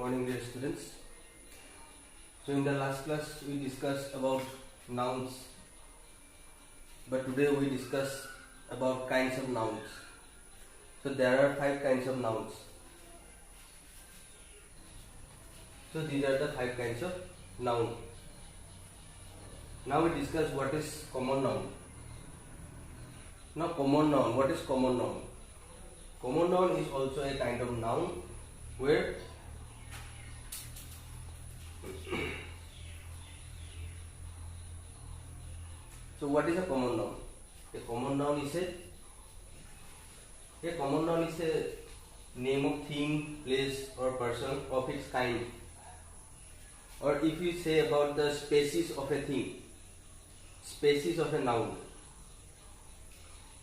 morning, dear students. So in the last class we discussed about nouns, but today we discuss about kinds of nouns. So there are 5 kinds of nouns. So these are the 5 kinds of noun. Now we discuss what is common noun. Now common noun, what is common noun? Common noun is also a kind of noun where so what is a common noun? A common noun is a name of thing, place or person of its kind. Or if you say about the species of a thing, species of a noun,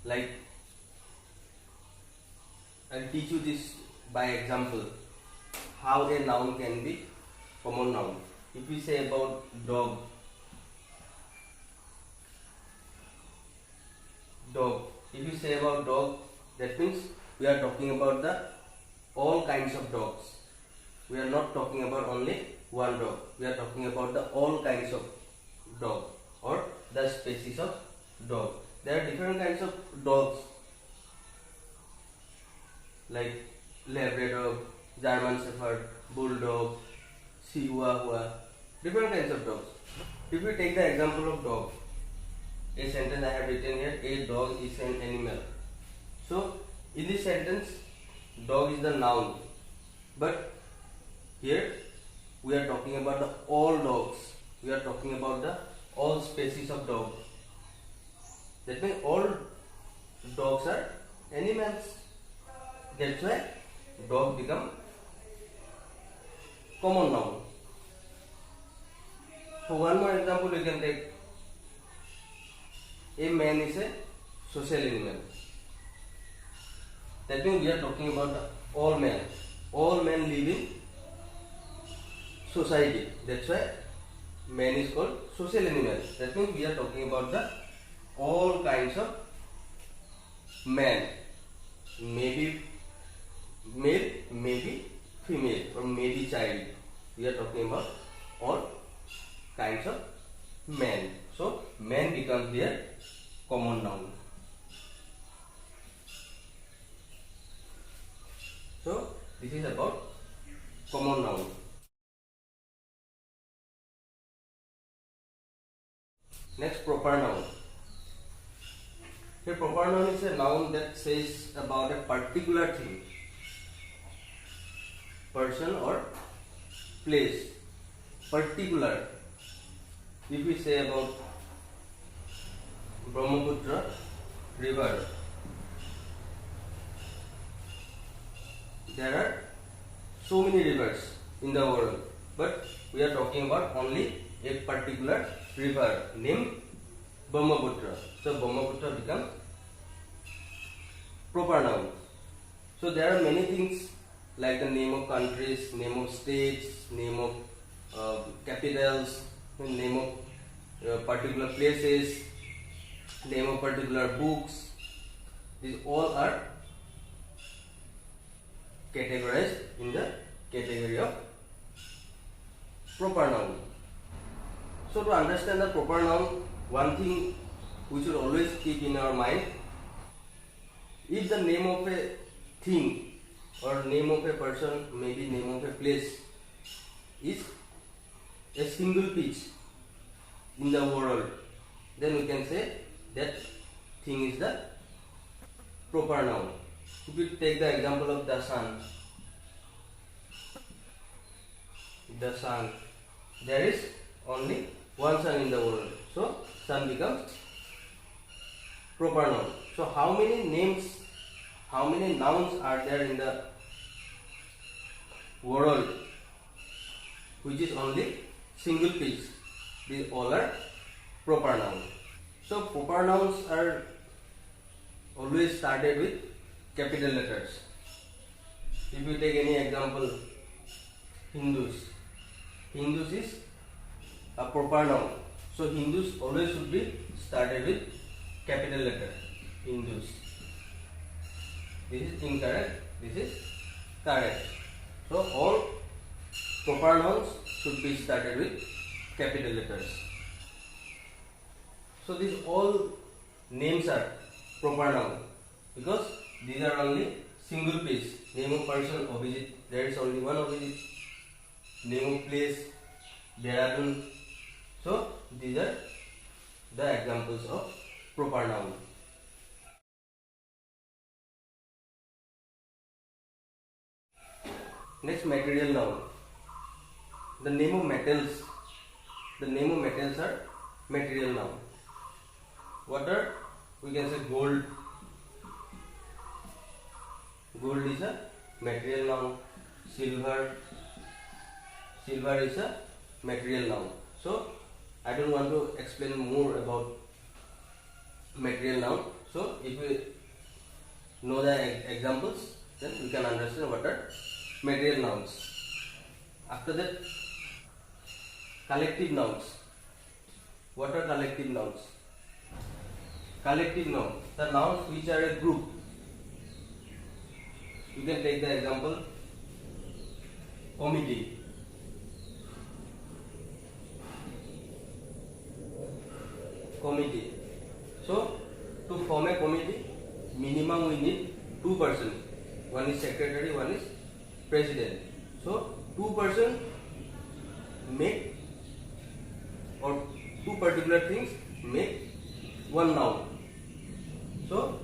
like I'll teach you this by example how a noun can be common noun. If we say about dog, if you say about dog, that means we are talking about the all kinds of dogs. We are not talking about only one dog. We are talking about the all kinds of dog or the species of dog. There are different kinds of dogs like Labrador, German Shepherd, Bulldog, Chihuahua, different kinds of dogs. If we take the example of dog, a sentence I have written here, a dog is an animal. So in this sentence, dog is the noun, but here we are talking about the all dogs. We are talking about the all species of dog. That means all dogs are animals. That's why dog become common noun. So one more example we can take. A man is a social animal. That means we are talking about all men. All men live in society. That's why man is called social animal. That means we are talking about the all kinds of man. Maybe male, maybe female, or maybe child. We are talking about all kinds of men. So man becomes their common noun. So this is about common noun. Next, proper noun. Here proper noun is a noun that says about a particular thing, person or place. Particular. If we say about Brahmaputra river, there are so many rivers in the world, but we are talking about only a particular river named Brahmaputra. So Brahmaputra becomes proper noun. So there are many things like the name of countries, name of states, name of capitals, name of particular places, name of particular books. These all are categorized in the category of proper noun. So to understand the proper noun, one thing we should always keep in our mind: if the name of a thing or name of a person, maybe name of a place, is a single pitch in the world, then we can say that thing is the proper noun. If we take the example of the sun, there is only one sun in the world, so sun becomes proper noun. So how many names, how many nouns are there in the world which is only single pitch? These all are proper nouns. So proper nouns are always started with capital letters. If you take any example, Hindus is a proper noun. So Hindus always should be started with capital letter. Hindus. This is incorrect. This is correct. So all proper nouns should be started with capital letters. So these all names are proper noun because these are only single piece. Name of person, Abhijit, there is only one Abhijit. Name of place, Dehradun. So these are the examples of proper noun. Next, material noun. The name of metals are material noun. What are, we can say gold. Gold is a material noun. Silver is a material noun. So I don't want to explain more about material noun. So if we know the examples, then we can understand what are material nouns. After that, collective nouns. What are collective nouns? Collective noun, the nouns which are a group. You can take the example committee. Committee. So to form a committee, minimum we need 2 persons. One is secretary, one is president. So 2 persons make, or 2 particular things make one noun. So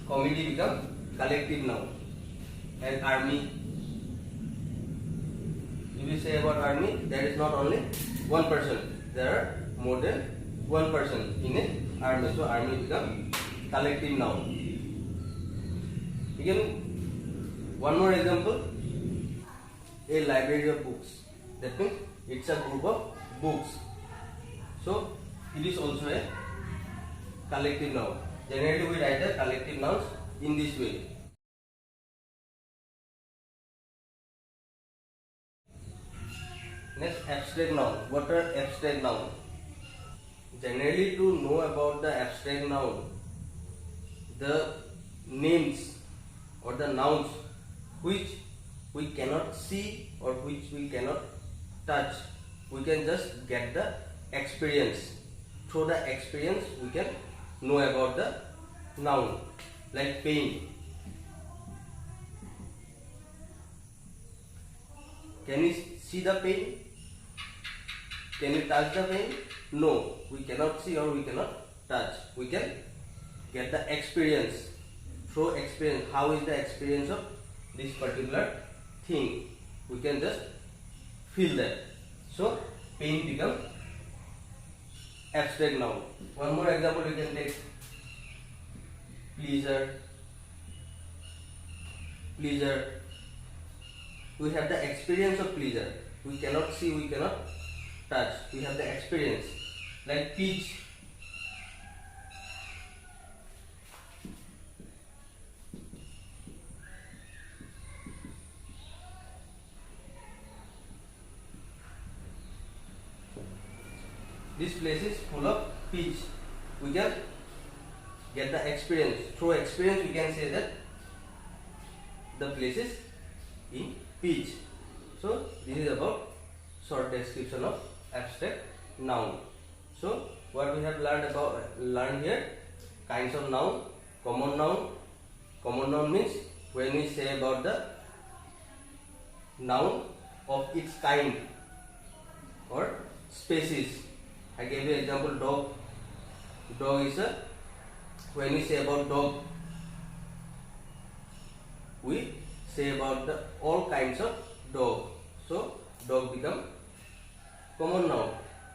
committee becomes collective noun. And army, if we say about army, there is not only one person, there are more than one person in an army. So army becomes collective noun. Again, one more example, a library of books. That means it's a group of books. So it is also a collective noun. Generally we write the collective nouns in this way. Next, abstract noun. What are abstract noun? Generally, to know about the abstract noun, the names or the nouns which we cannot see or which we cannot touch, we can just get the experience. Through the experience, we can know about the noun. Like pain. Can you see the pain? Can you touch the pain? No, we cannot see or we cannot touch. We can get the experience. Through experience, how is the experience of this particular thing? We can just feel that. So pain becomes abstract noun. One more example we can take. Pleasure. Pleasure. We have the experience of pleasure. We cannot see, we cannot touch. We have the experience. Like peach. This place is full of peach. We can get the experience. Through experience, we can say that the place is in peach. So this is about short description of abstract noun. So what we have learned here, kinds of noun, common noun. Common noun means when we say about the noun of its kind or species. I gave you example dog. Dog is a, when we say about dog, we say about the all kinds of dog. So dog become common noun.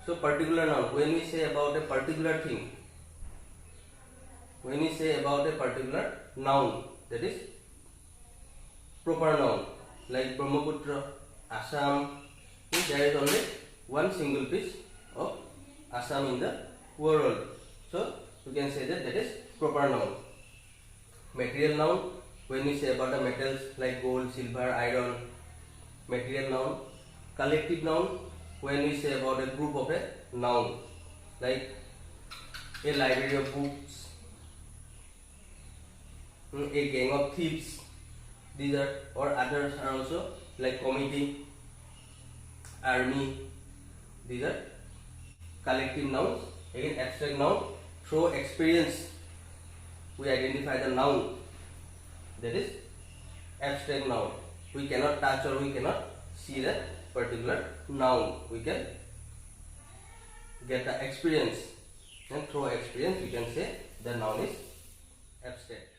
So particular noun, when we say about a particular thing, when we say about a particular noun, that is proper noun. Like Brahmaputra, Assam, there is only one single piece of Assam in the world. So you can say that is proper noun. Material noun, when we say about the metals like gold, silver, iron, material noun. Collective noun, when we say about a group of a noun, like a library of books, a gang of thieves. These are, or others are also like committee, army. These are collective nouns. Again, abstract noun. Through experience, we identify the noun. That is abstract noun. We cannot touch or we cannot see the particular noun. We can get the experience, and through experience we can say the noun is abstract.